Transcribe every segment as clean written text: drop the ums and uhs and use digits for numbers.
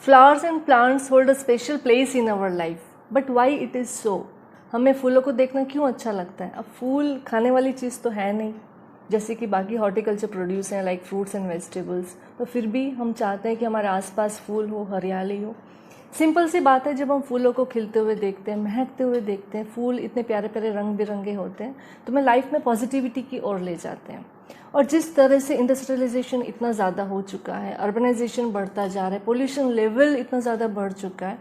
Flowers and plants hold a special place in our life. But why it is so? हमें फूलों को देखना क्यों अच्छा लगता है? अब फूल खाने वाली चीज़ तो है नहीं, जैसे कि बाकी हॉर्टिकल्चर प्रोड्यूस हैं लाइक फ्रूट्स एंड वेजिटेबल्स, तो फिर भी हम चाहते हैं कि हमारे आसपास फूल हो, हरियाली हो। सिंपल सी बात है, जब हम फूलों को खिलते हुए देखते हैं, महकते हुए देखते हैं, फूल इतने प्यारे प्यारे रंग बिरंगे होते हैं, तो हमें लाइफ में पॉजिटिविटी की ओर ले जाते हैं। और जिस तरह से इंडस्ट्रियलाइजेशन इतना ज़्यादा हो चुका है, अर्बनाइजेशन बढ़ता जा रहा है, पोल्यूशन लेवल इतना ज़्यादा बढ़ चुका है,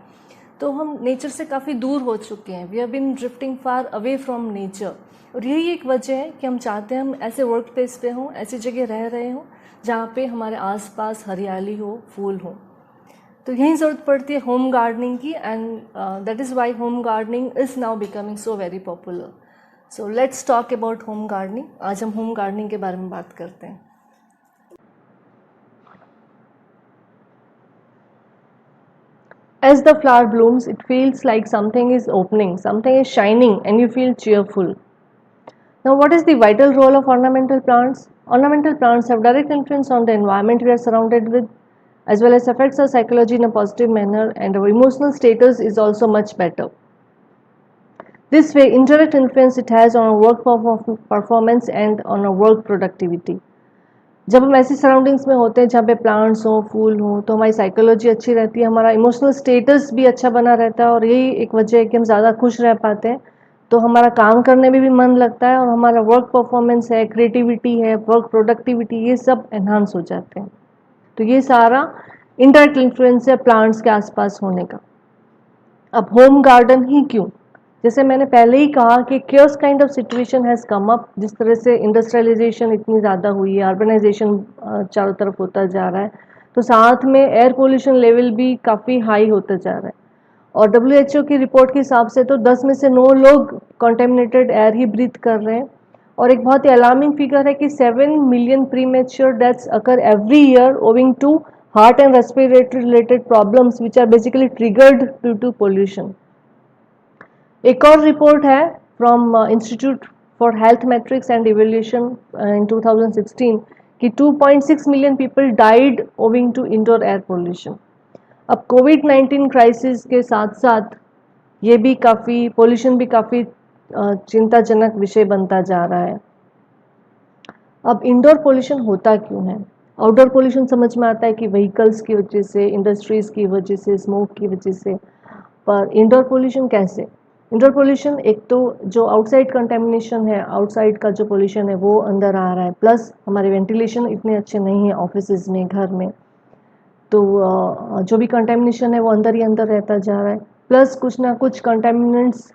तो हम नेचर से काफ़ी दूर हो चुके हैं। We have been drifting far away from nature. और यही एक वजह है कि हम चाहते हैं हम ऐसे वर्क प्लेस पे हों, ऐसी जगह रह रहे हों जहाँ पे हमारे आसपास हरियाली हो, फूल हो। तो यही ज़रूरत पड़ती है होम गार्डनिंग की, and that is why home gardening is now becoming so very popular. So let's talk about home gardening. आज हम होम गार्डनिंग के बारे में बात करते हैं। As the flower blooms, it feels like something is opening, something is shining, and you feel cheerful. Now, what is the vital role of ornamental plants? Ornamental plants have direct influence on the environment we are surrounded with, as well as affects our psychology in a positive manner, and our emotional status is also much better. This way, indirect influence it has on our work performance and on our work productivity. जब हम ऐसी surroundings में होते हैं जहाँ पे plants हो, फूल हो, तो हमारी साइकोलॉजी अच्छी रहती है, हमारा इमोशनल स्टेटस भी अच्छा बना रहता है, और यही एक वजह है कि हम ज़्यादा खुश रह पाते हैं। तो हमारा काम करने में भी मन लगता है, और हमारा वर्क परफॉर्मेंस है, क्रिएटिविटी है, वर्क प्रोडक्टिविटी, ये सब एनहांस हो जाते हैं। तो ये सारा इनडायरेक्ट इन्फ्लुएंस है प्लांट्स के आसपास होने का। अब होम गार्डन ही क्यों? जैसे मैंने पहले ही कहा कि chaos kind of situation has come up. जिस तरह से इंडस्ट्रियलाइजेशन इतनी ज़्यादा हुई है, अर्बनाइजेशन चारों तरफ होता जा रहा है, तो साथ में एयर पोल्यूशन लेवल भी काफ़ी हाई होता जा रहा है। और WHO की रिपोर्ट के हिसाब से तो 10 में से 9 लोग कॉन्टेमिनेटेड एयर ही ब्रीथ कर रहे हैं। और एक बहुत ही अलार्मिंग फिगर है कि 7 million premature deaths occur every year owing to heart and respiratory related problems which are basically triggered due to pollution. एक और रिपोर्ट है from institute for health metrics and evolution in 2016 कि 2.6 million people died owing to indoor air pollution. अब कोविड-19 crisis के साथ साथ ये भी काफ़ी पोल्यूशन भी काफ़ी चिंताजनक विषय बनता जा रहा है। अब इंडोर पोल्यूशन होता क्यों है? आउटडोर पोल्यूशन समझ में आता है कि व्हीकल्स की वजह से, इंडस्ट्रीज़ की वजह से, स्मोक की वजह से, पर इंडोर पोल्यूशन कैसे? इंडोर पोल्यूशन एक तो जो आउटसाइड कंटेमिनेशन है, आउटसाइड का जो पोल्यूशन है वो अंदर आ रहा है, प्लस हमारे वेंटिलेशन इतने अच्छे नहीं है ऑफिसेज में, घर में, तो जो भी कंटेमिनेशन है वो अंदर ही अंदर रहता जा रहा है। प्लस कुछ ना कुछ कंटेमिनेंट्स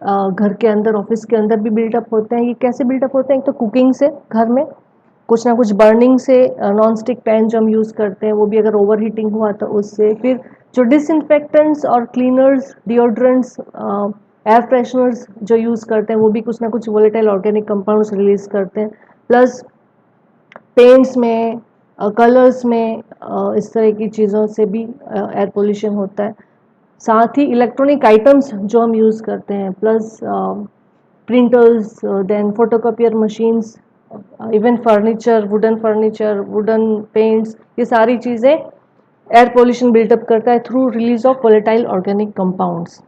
घर के अंदर, ऑफिस के अंदर भी बिल्डअप होते हैं। ये कैसे बिल्डअप होते हैं? एक तो कुकिंग से, घर में कुछ ना कुछ बर्निंग से, नॉन स्टिक पैन जो हम यूज़ करते हैं वो भी अगर ओवर हीटिंग हुआ तो उससे, फिर जो डिसइंफेक्टेंट्स और क्लीनर्स, डिओड्रेंट्स, एयर फ्रेशनर्स जो यूज़ करते हैं वो भी कुछ ना कुछ वोलेटाइल ऑर्गेनिक कंपाउंड्स रिलीज करते हैं। प्लस पेंट्स में, कलर्स में, इस तरह की चीज़ों से भी एयर पोल्यूशन होता है। साथ ही इलेक्ट्रॉनिक आइटम्स जो हम यूज़ करते हैं, plus printers, then photocopier machines, even furniture, wooden paints, ये सारी चीज़ें एयर पोल्यूशन बिल्डअप करता है through release of volatile organic compounds.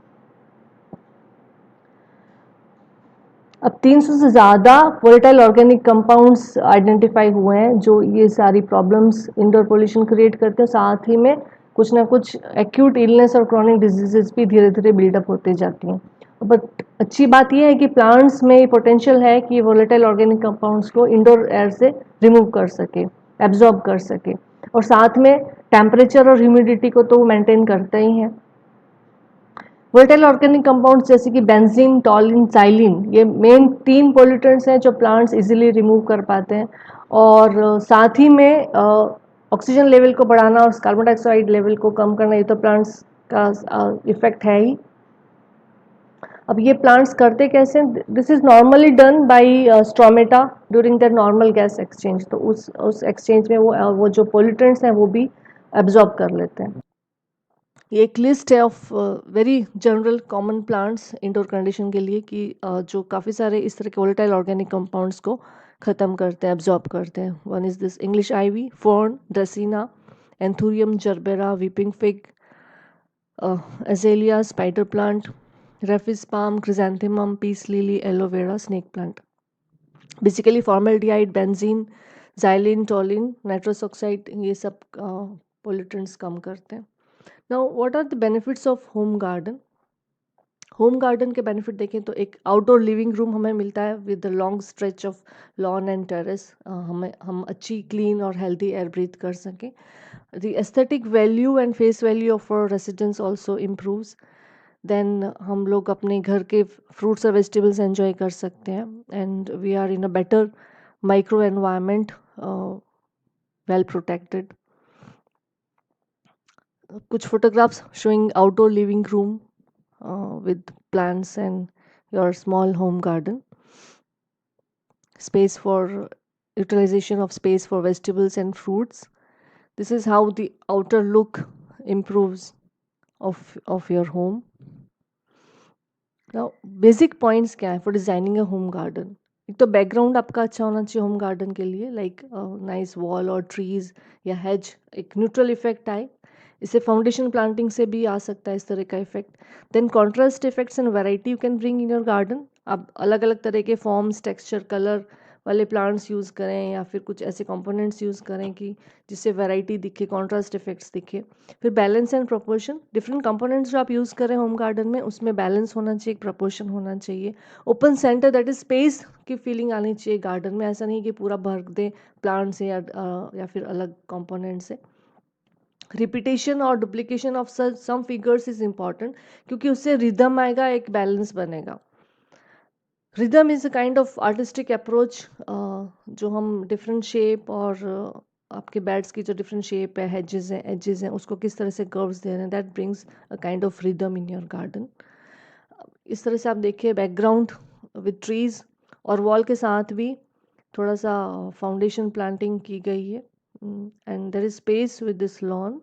अब 300 से ज़्यादा वोलेटाइल ऑर्गेनिक कंपाउंड्स आइडेंटिफाई हुए हैं जो ये सारी प्रॉब्लम्स इंडोर पोल्यूशन क्रिएट करते हैं। साथ ही में कुछ ना कुछ एक्यूट इलनेस और क्रॉनिक डिजीजेस भी धीरे धीरे बिल्डअप होते जाती हैं। बट अच्छी बात यह है कि प्लांट्स में पोटेंशियल है कि वोलेटाइल ऑर्गेनिक कंपाउंड्स को इंडोर एयर से रिमूव कर सके, एब्जॉर्ब कर सके, और साथ में टेम्परेचर और ह्यूमिडिटी को तो मेंटेन करते ही हैं। वोलेटाइल ऑर्गेनिक कंपाउंड्स जैसे कि बेंजीन, टॉलिन, साइलिन, ये मेन 3 पोल्यूटेंट्स हैं जो प्लांट्स इजीली रिमूव कर पाते हैं। और साथ ही में ऑक्सीजन लेवल को बढ़ाना और कार्बन डाइऑक्साइड लेवल को कम करना, ये तो प्लांट्स का इफेक्ट है ही। अब ये प्लांट्स करते कैसे? This is normally done by stromata during the normal gas exchange. तो उस एक्सचेंज में वो जो पोल्यूटेंट्स हैं वो भी एब्जॉर्ब कर लेते हैं। ये एक लिस्ट है of very general common plants indoor condition के लिए कि जो काफ़ी सारे इस तरह के वोलेटाइल ऑर्गेनिक कंपाउंड्स को ख़त्म करते हैं, एब्जॉर्ब करते हैं। One is this English ivy, fern, dracaena, Anthurium gerbera, weeping fig, azalea, spider plant, rufous palm, chrysanthemum, peace lily, aloe vera, snake plant. Basically formaldehyde, benzene, xylene, toluene, nitrous oxide, ये सब pollutants कम करते हैं. Now what are the benefits of home garden? Home garden के benefit देखें तो एक outdoor living room हमें मिलता है with the long stretch of lawn and terrace. हम अच्छी क्लीन और हेल्दी एयर ब्रीथ कर सकें. The aesthetic value and face value of our residence also improves. Then हम लोग अपने घर के फ्रूट्स और वेजिटेबल्स एंजॉय कर सकते हैं and we are in a better micro environment, well protected. कुछ photographs showing outdoor living room with plants and your small home garden. Space for utilization of space for vegetables and fruits. This is how the outer look improves of your home. Now basic points क्या है for designing a home garden? एक तो background आपका अच्छा होना चाहिए home garden के लिए, लाइक नाइस वॉल और ट्रीज या हेज, एक न्यूट्रल इफेक्ट आए. इसे फाउंडेशन प्लांटिंग से भी आ सकता है इस तरह का effect. Then contrast effects and variety you can bring in your garden. आप अलग अलग तरह के फॉर्म्स, टेक्सचर, कलर वाले प्लांट्स यूज़ करें या फिर कुछ ऐसे कंपोनेंट्स यूज़ करें कि जिससे वैरायटी दिखे, कॉन्ट्रास्ट इफेक्ट्स दिखे. फिर balance and proportion, different components जो आप यूज़ करें होम गार्डन में उसमें बैलेंस होना चाहिए, एक प्रपोर्शन होना चाहिए. Open centre, that is space की फीलिंग आनी चाहिए गार्डन में. ऐसा नहीं कि पूरा भर दे प्लांट से या फिर अलग कंपोनेंट से. रिपीटेशन और duplication of some figures is important क्योंकि उससे रिदम आएगा, एक बैलेंस बनेगा. Rhythm is a kind of artistic approach जो हम डिफरेंट शेप और आपके बेड्स की जो डिफरेंट शेप है, हेजेस हैं, एजेस हैं, उसको किस तरह से कर्व्स दे रहे हैं, that brings a kind of rhythm in your garden. इस तरह से आप देखिए बैकग्राउंड विद ट्रीज और वॉल के साथ भी थोड़ा सा फाउंडेशन प्लांटिंग की गई है. And there is space with this lawn.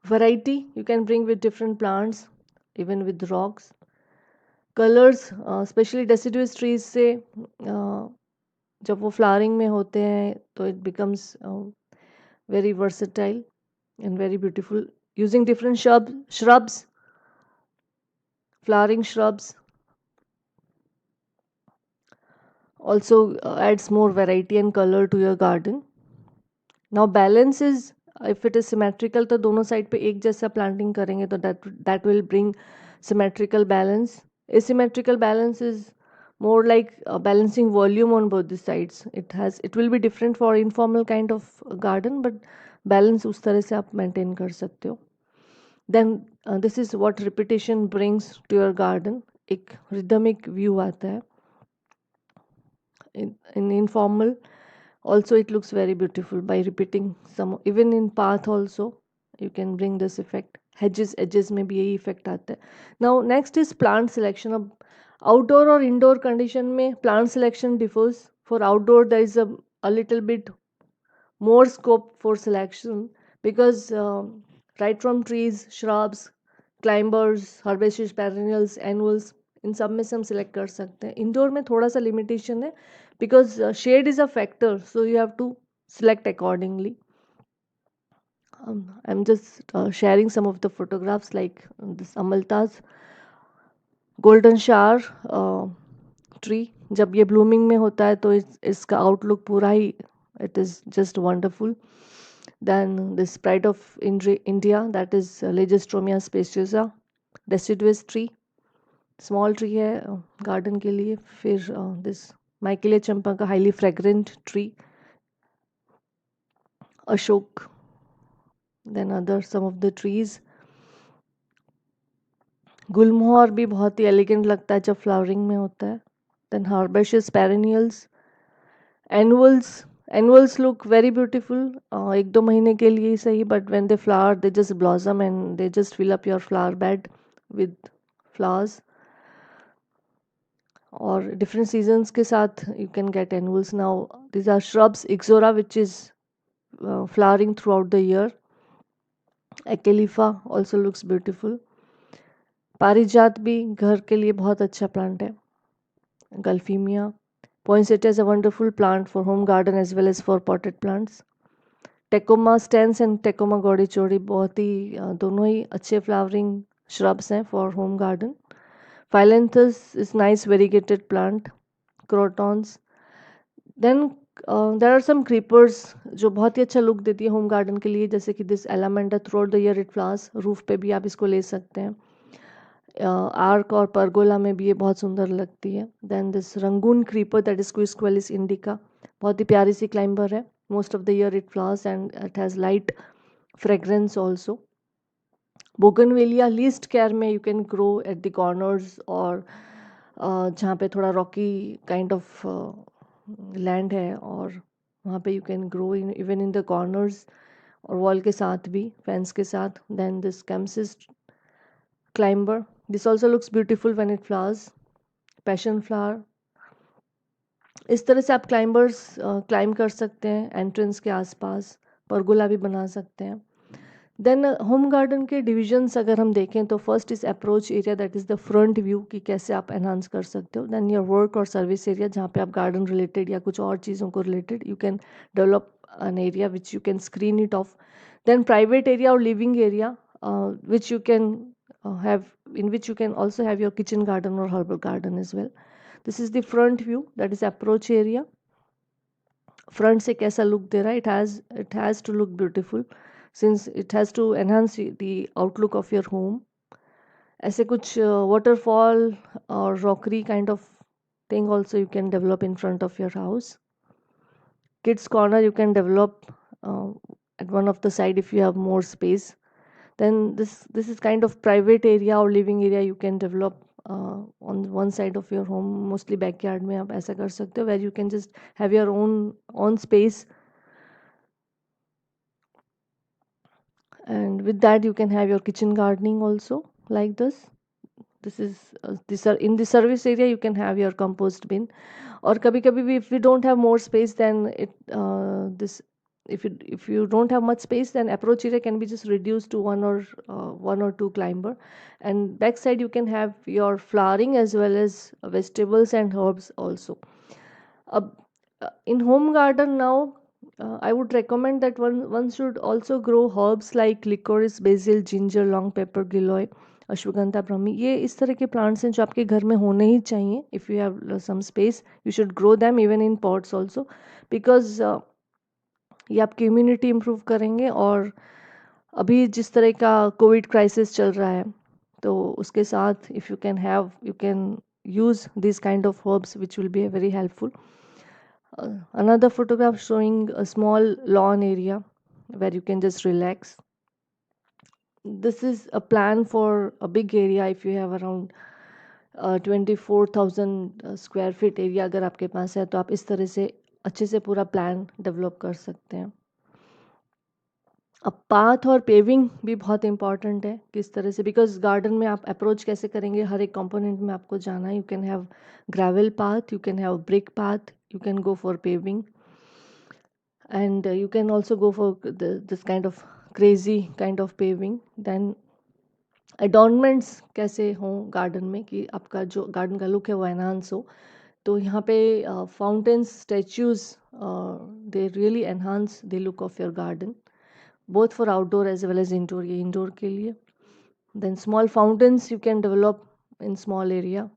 Variety you can bring with different plants, even with rocks. Colors, especially deciduous trees से जब वो flowering में होते हैं तो it becomes very versatile and very beautiful. Using different shrubs, flowering shrubs also adds more variety and color to your garden. Now balance is, if it is symmetrical तो दोनों side पे एक जैसा planting करेंगे तो that will bring symmetrical balance. Asymmetrical balance is more like balancing volume on both the sides. It will be different for informal kind of garden, but balance उस तरह से आप maintain कर सकते हो. Then this is what repetition brings to your garden. एक rhythmic view आता है. In informal also it looks very beautiful by repeating some, even in path also you can bring this effect. Hedges, edges में भी यही effect आता है. Now next is plant selection. अब outdoor और indoor condition में plant selection differs. For outdoor there is a little bit more scope for selection because right from trees, shrubs, climbers, herbaceous, perennials, annuals, इन सब में से हम select कर सकते हैं. इंडोर में थोड़ा सा लिमिटेशन है because shade is a factor, so you have to select accordingly. I'm just sharing some of the photographs like this Amalta's golden shower tree. जब ये blooming में होता है तो इसका outlook पूरा ही, it is just wonderful. Then this pride of India, that is Legistomia speciosa, deciduous tree, small tree है garden के लिए. फिर this Michaelia champaka, highly fragrant tree, Ashok, then other some of the trees. गुलमोहर भी बहुत ही elegant लगता है जब flowering में होता है. Then herbaceous perennials, annuals look very beautiful. एक दो महीने के लिए ही सही, but when they flower they just blossom and they just fill up your flower bed with flowers. और डिफरेंट सीजन्स के साथ you can get annuals. Now these are shrubs. Ixora which is flowering throughout the year. Acalypha also looks beautiful. पारिजात भी घर के लिए बहुत अच्छा प्लांट है. गल्फीमिया, poinsettia is a wonderful plant for home garden as well as for potted plants. Tecoma stans and tecoma gaudichaudi बहुत ही दोनों ही अच्छे फ्लावरिंग shrubs हैं for home garden. Phyllanthus is nice variegated plant. Crotons. Then there are some creepers जो बहुत ही अच्छा look देती है होम गार्डन के लिए, जैसे कि this allamanda through out the year it flowers. Roof पे भी आप इसको ले सकते हैं. आर्क और परगोला में भी ये बहुत सुंदर लगती है. Then this Rangoon creeper that is quisqualis indica, बहुत ही प्यारी सी क्लाइंबर है. Most of the year it flowers and it has light fragrance also. Bougainvillea least care में you can grow at the corners, और जहाँ पे थोड़ा रॉकी काइंड ऑफ लैंड है, और वहाँ पे you can grow in even in the corners और वॉल के साथ भी, फेंस के साथ. Then this campsis climber, this also looks beautiful when it flowers. Passion flower, इस तरह से आप क्लाइंबर्स क्लाइंब कर सकते हैं एंट्रेंस के आसपास. परगोला भी बना सकते हैं. देन होम गार्डन के डिविजन्स अगर हम देखें तो first is approach area, that is the front view कि कैसे आप एनहांस कर सकते हो. देन योर वर्क और सर्विस एरिया, जहाँ पे आप गार्डन रिलेटेड या कुछ और चीज़ों को related you can develop an area which you can screen it off. Then private area और living area which you can have in which you can also have your kitchen garden or herbal garden as well. This is the front view, that is approach area. Front से कैसा look दे रहा है, it has to look beautiful since it has to enhance the outlook of your home. ऐसे कुछ waterfall और rockery kind of thing also you can develop in front of your house. Kids corner you can develop at one of the side if you have more space. Then this is kind of private area or living area you can develop on one side of your home, mostly backyard में आप ऐसा कर सकते हो, where you can just have your own space, and with that you can have your kitchen gardening also like this. This is this are in the service area you can have your compost bin. Or kabhi kabhi भी if we don't have more space, then it this if you don't have much space, then approach area can be just reduced to one or two climber, and backside you can have your flowering as well as vegetables and herbs also. uh, in home garden now, I would recommend that one should also grow herbs like licorice, basil, ginger, long pepper, giloy, ashwagandha, ब्रह्मी. ये इस तरह के plants हैं जो आपके घर में होने ही चाहिए. If you have some space you should grow them even in pots also, because ये आपकी इम्यूनिटी इम्प्रूव करेंगे. और अभी जिस तरह का कोविड क्राइसिस चल रहा है, तो उसके साथ if you can use this kind of herbs which will be very helpful. Another photograph showing a small lawn area where you can just relax. This is a plan for a big area. If you have around 24,000 square feet area अगर आपके पास है, तो आप इस तरह से अच्छे से पूरा प्लान डेवलप कर सकते हैं. अब पाथ और पेविंग भी बहुत इंपॉर्टेंट है किस तरह से, बिकॉज गार्डन में आप अप्रोच कैसे करेंगे, हर एक कंपोनेंट में आपको जाना है. You can have gravel path, you can have brick path, you can go for paving, and you can also go for this kind of crazy kind of paving. Then adornments कैसे हों garden में कि आपका जो garden का look है वो enhance हो. तो यहाँ पे fountains, statues, they really enhance the look of your garden, both for outdoor as well as indoor. ये इंडोर के लिए. Then small fountains you can develop in small area.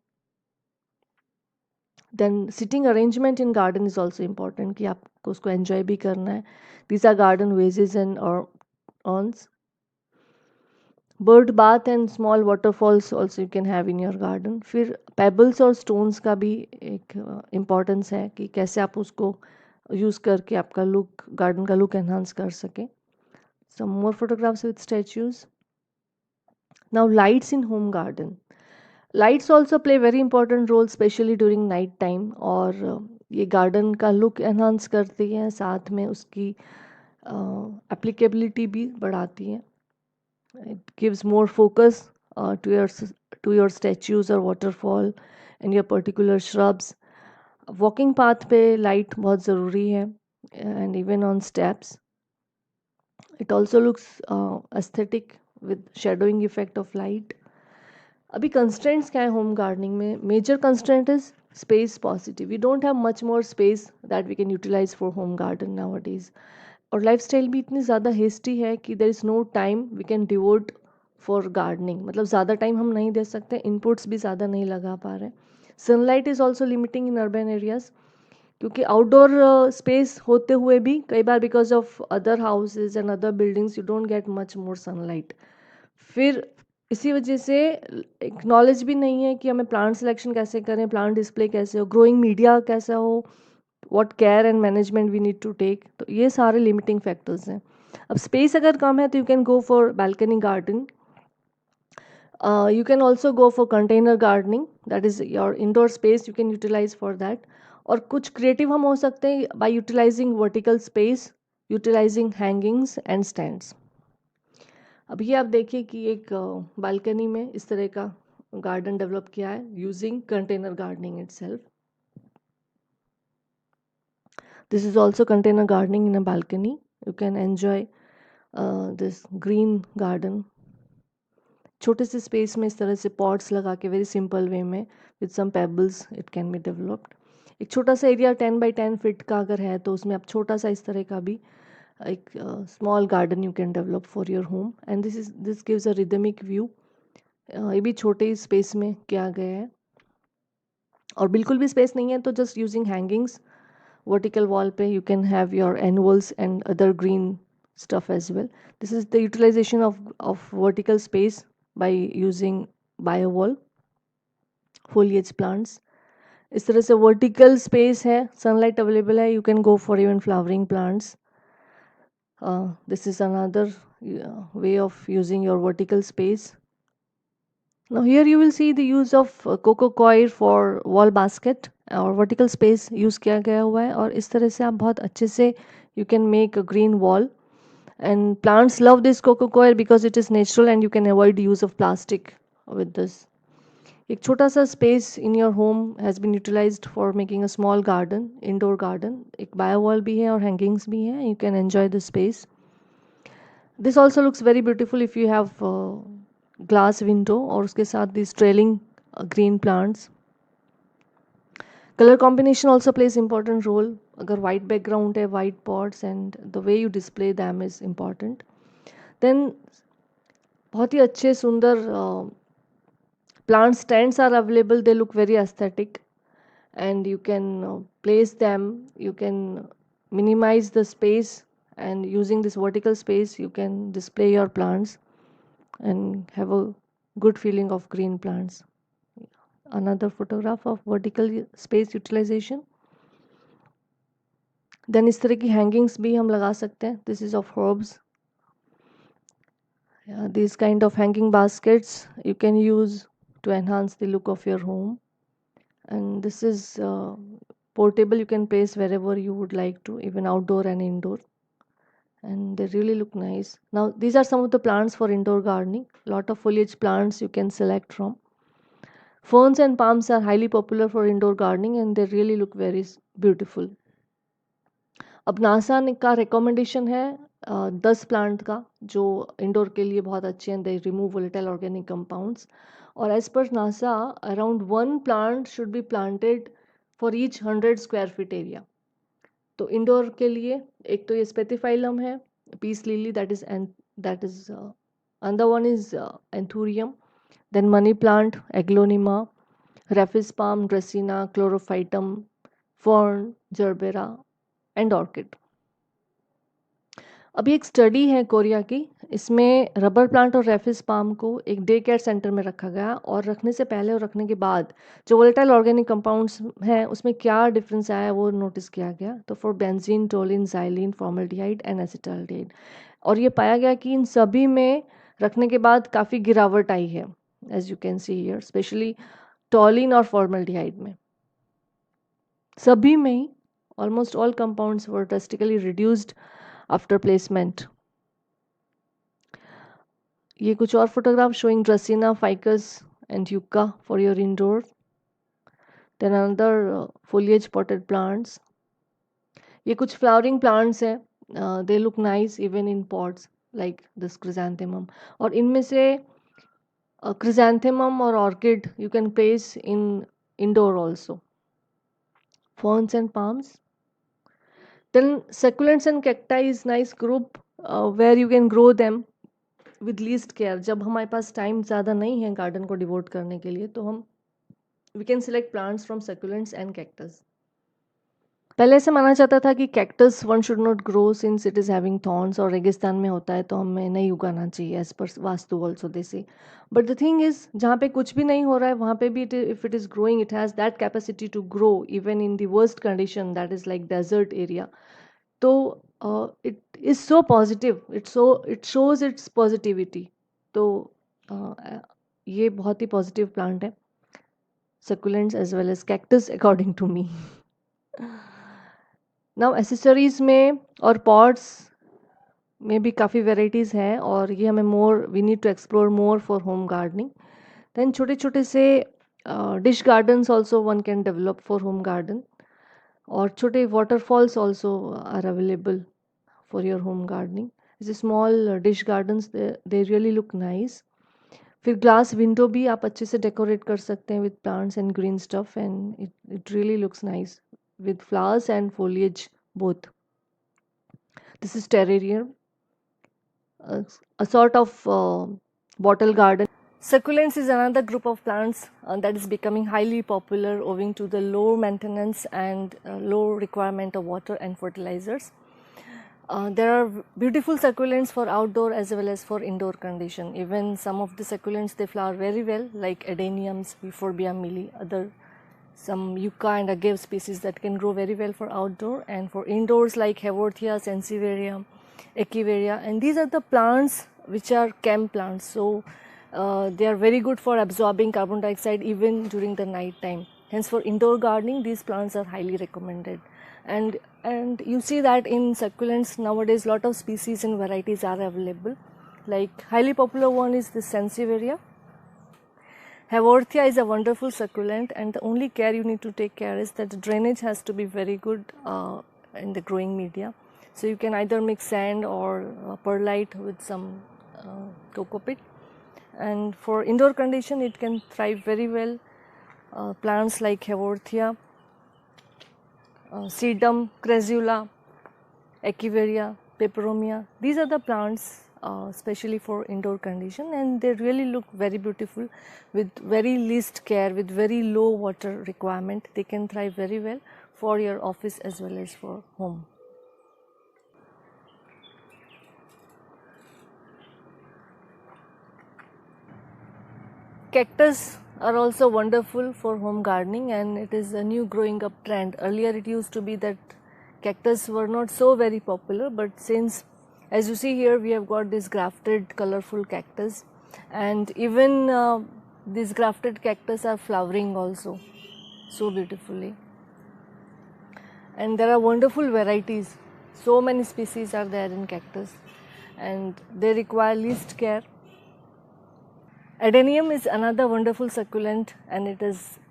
Then sitting arrangement in garden is also important कि आपको उसको enjoy भी करना है. These are garden vases and urns. Bird bath and small waterfalls also you can have in your garden. फिर pebbles और stones का भी एक इम्पॉर्टेंस है कि कैसे आप उसको यूज़ करके आपका लुक, गार्डन का लुक एनहांस कर सकें. Some more photographs with statues. Now lights in home garden. Lights also play very important role specially during night time, और ये गार्डन का लुक एनहांस करती हैं, साथ में उसकी एप्लीकेबिलिटी भी बढ़ाती हैं. It gives more focus to your statues और waterfall and your particular shrubs. Walking path पे लाइट बहुत ज़रूरी है, and even on steps. It also looks aesthetic with shadowing effect of light. अभी कंस्ट्रेंट्स क्या है होम गार्डनिंग में? Major constraint is space positive. We don't have much more space that we can utilize for home garden nowadays. और lifestyle भी इतनी ज़्यादा hasty है कि there is no time we can devote for gardening, मतलब ज़्यादा time हम नहीं दे सकते, इनपुट्स भी ज़्यादा नहीं लगा पा रहे। Sunlight is also limiting in urban areas, क्योंकि आउटडोर स्पेस होते हुए भी कई बार because of other houses and other buildings you don't get much more sunlight. फिर इसी वजह से एक नॉलेज भी नहीं है कि हमें प्लांट सिलेक्शन कैसे करें, प्लांट डिस्प्ले कैसे हो, ग्रोइंग मीडिया कैसा हो, what care and management we need to take. तो ये सारे लिमिटिंग फैक्टर्स हैं। अब स्पेस अगर कम है तो you can go for balcony garden, you can also go for container gardening, that is your indoor space you can utilize for that। और कुछ क्रिएटिव हम हो सकते हैं by utilizing vertical space, utilizing hangings and stands। अब ये आप देखिए कि एक बालकनी में इस तरह का गार्डन डेवलप किया है using container gardening itself। This is also container gardening in a balcony, you can enjoy this green garden। छोटे से स्पेस में इस तरह से पॉट्स लगा के वेरी सिंपल वे में with some pebbles it can be developed. एक छोटा सा एरिया 10 by 10 फीट का अगर है तो उसमें आप छोटा सा इस तरह का भी एक small garden you can develop for your home and this gives a rhythmic view. ये भी छोटे ही स्पेस में किया गया है। और बिल्कुल भी स्पेस नहीं है तो just using hangings vertical wall पे you can have your annuals and other green stuff as well। This is the utilization of vertical space by using biowall foliage plants। इस तरह से वर्टिकल स्पेस है, sunlight available है, you can go for even flowering plants. This is another way of using your vertical space. Now here you will see the use of coco coir for wall basket और vertical space use किया गया हुआ है और इस तरह से आप बहुत अच्छे से you can make a green wall and plants love this coco coir because it is natural and you can avoid use of plastic with this। एक छोटा सा space in your home has been utilized for making a small garden, indoor garden। एक bio wall भी है और hangings भी हैं, you can enjoy the space। This also looks very beautiful if you have glass window और उसके साथ these trailing green plants। Color combination also plays important role। अगर white background है, white pots and the way you display them is important। Then बहुत ही अच्छे सुंदर plant stands are available, they look very aesthetic and you can place them, you can minimize the space and using this vertical space you can display your plants and have a good feeling of green plants। Another photograph of vertical space utilization। Then इस तरह की hangings भी हम लगा सकते हैं, this is of herbs। These kind of hanging baskets you can use to enhance the look of your home and this is portable, you can place wherever you would like to, even outdoor and indoor, and they really look nice। Now these are some of the plants for indoor gardening, lot of foliage plants you can select from। Ferns and palms are highly popular for indoor gardening and they really look very beautiful। अब NASA का recommendation है 10 plant का जो indoor के लिए बहुत अच्छे हैं, they remove volatile organic compounds और as per NASA around 1 plant should be planted for each 100 square feet area. तो इंडोर के लिए एक तो ये स्पेथिफाइलम है, peace lily, that is another one is anthurium, then money plant, aglaonema, rhapis palm, dracaena, chlorophytum, fern, gerbera and orchid. अभी एक study है कोरिया की, इसमें रबर प्लांट और रेफिस पाम को एक डे केयर सेंटर में रखा गया और रखने से पहले और रखने के बाद जो वोलेटाइल ऑर्गेनिक कंपाउंड्स हैं उसमें क्या डिफरेंस आया वो नोटिस किया गया। तो for benzene, toluene, xylene, formaldehyde and acetaldehyde, और ये पाया गया कि इन सभी में रखने के बाद काफ़ी गिरावट आई है, as you can see here, specially toluene और फॉर्मल्डिहाइड में, सभी में ही almost all compounds were drastically reduced after placement. ये कुछ और photograph showing dracaena, ficus and yucca for your indoor. Then another foliage potted plants। ये कुछ फ्लावरिंग प्लांट्स हैं, they look nice even in pots like this chrysanthemum, और इनमें से chrysanthemum और orchid you can place in indoor also. Ferns and palms, Then succulents and cacti is nice group where you can grow them with least care. जब हमारे पास time ज़्यादा नहीं है garden को डिवोट करने के लिए, तो हम we can select plants from succulents and cactus. पहले ऐसे माना जाता था कि cactus one should not grow since it is having thorns, और रेगिस्तान में होता है तो हमें नहीं उगाना चाहिए as per vastu also they से. बट द थिंग इज, जहाँ पे कुछ भी नहीं हो रहा है वहाँ पे भी if it is growing, it has that capacity to grow even in the worst condition, that is like desert area. तो it is so positive, it shows its positivity. तो ये बहुत ही पॉजिटिव प्लांट है, succulents as well as cactus according to me. Now accessories में और pots में भी काफ़ी वेराइटीज़ हैं, और ये हमें more we need to explore more for home gardening. Then छोटे छोटे से dish gardens also one can develop for home garden, और छोटे waterfalls also are available for your home gardening. जैसे small dish gardens, they really look nice. फिर glass window भी आप अच्छे से डेकोरेट कर सकते हैं with plants and green stuff, and it really looks nice with flowers and foliage both. This is terrarium, a sort of bottle garden. Succulents is another group of plants that is becoming highly popular owing to the low maintenance and low requirement of water and fertilizers. There are beautiful succulents for outdoor as well as for indoor condition. Even some of the succulents, they flower very well, like adeniums, Euphorbia mealy, other some yucca and agave species that can grow very well for outdoor, and for indoors like Haworthia, Sansevieria, Echeveria, and these are the plants which are camp plants, so they are very good for absorbing carbon dioxide even during the night time. Hence for indoor gardening these plants are highly recommended. And you see that in succulents nowadays lot of species and varieties are available. Like highly popular one is the Sansevieria. Haworthia is a wonderful succulent, and the only care you need to take care is that the drainage has to be very good in the growing media. So you can either mix sand or perlite with some coco pit. And for indoor condition it can thrive very well. Plants like Haworthia, Sedum, Crassula, Echeveria, Peperomia, these are the plants especially for indoor condition, and they really look very beautiful with very least care, with very low water requirement. They can thrive very well for your office as well as for home. Cactus are also wonderful for home gardening, and it is a new growing up trend. Earlier it used to be that cactus were not so very popular, but since, as you see here, we have got this grafted colorful cactus, and even these grafted cactus are flowering also so beautifully. And there are wonderful varieties, so many species are there in cactus, and they require least care. Adenium is another wonderful succulent, and it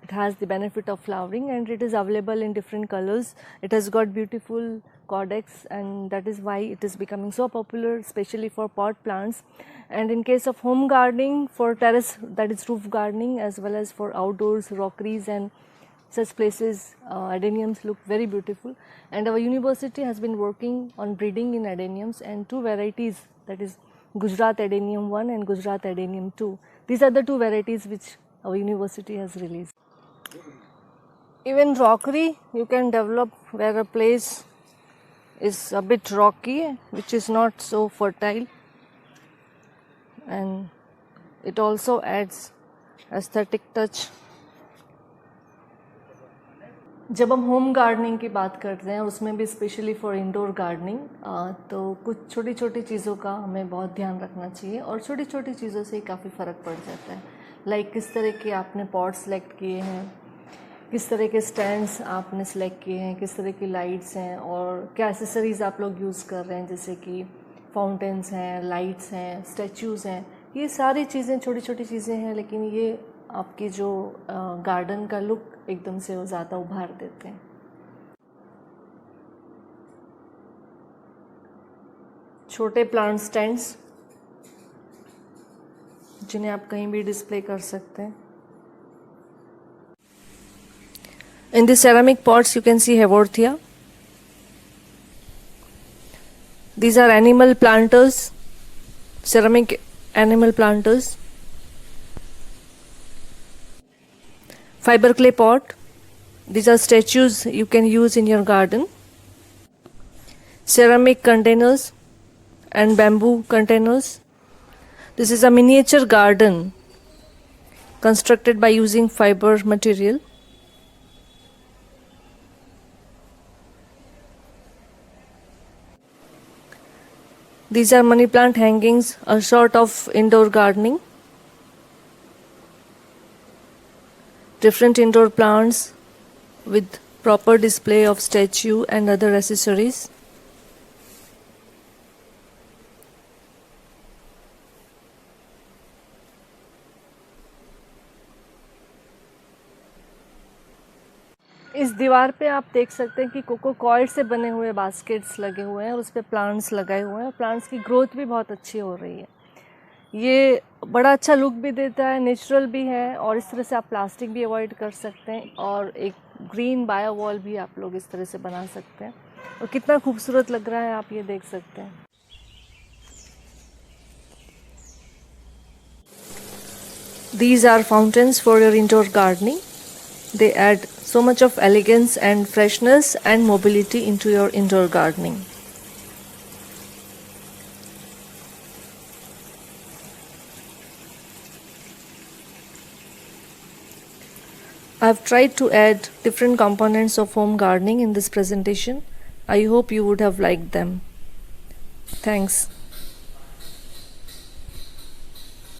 has the benefit of flowering, and it is available in different colors. It has got beautiful caudex, and that is why it is becoming so popular, especially for pot plants. And in case of home gardening, for terrace, that is roof gardening, as well as for outdoors, rockeries and such places, adeniums look very beautiful. And our university has been working on breeding in adeniums, and two varieties, that is Gujarat Adenium 1 and Gujarat Adenium 2. These are the two varieties which our university has released. Even rockery you can develop where a place is a bit rocky, which is not so fertile, and it also adds aesthetic touch. जब हम home gardening की बात करते हैं, उसमें भी specially for indoor gardening, तो कुछ छोटी छोटी चीज़ों का हमें बहुत ध्यान रखना चाहिए, और छोटी छोटी चीज़ों से ही काफ़ी फ़र्क पड़ जाता है. लाइक किस तरह के आपने पॉट सेलेक्ट किए हैं, किस तरह के स्टैंड्स आपने सेलेक्ट किए हैं, किस तरह की लाइट्स हैं, और क्या एसेसरीज़ आप लोग यूज़ कर रहे हैं, जैसे कि फाउंटेन्स हैं, लाइट्स हैं, स्टैचूज़ हैं. ये सारी चीज़ें छोटी छोटी चीज़ें हैं, लेकिन ये आपकी जो गार्डन का लुक एकदम से ज़्यादा उभार देते हैं. छोटे प्लांट स्टैंड्स जिन्हें आप कहीं भी डिस्प्ले कर सकते हैं. In the ceramic pots you can see Haworthia. These are animal planters, ceramic animal planters. Fiber clay pot. These are statues you can use in your garden. Ceramic containers and bamboo containers. This is a miniature garden constructed by using fiber material. These are money plant hangings, a sort of indoor gardening. Different indoor plants with proper display of statue and other accessories. इस दीवार पे आप देख सकते हैं कि cocoa कॉइड से बने हुए बास्केट्स लगे हुए हैं और उस पर प्लांट्स लगाए हुए हैं. प्लांट्स की ग्रोथ भी बहुत अच्छी हो रही है. ये बड़ा अच्छा लुक भी देता है, नेचुरल भी है और इस तरह से आप प्लास्टिक भी अवॉइड कर सकते हैं और एक ग्रीन बायो वॉल भी आप लोग इस तरह से बना सकते हैं और कितना खूबसूरत लग रहा है आप ये देख सकते हैं. These are fountains for your indoor gardening. They add so much of elegance and freshness and mobility into your indoor gardening. I've tried to add different components of home gardening in this presentation. I hope you would have liked them. Thanks.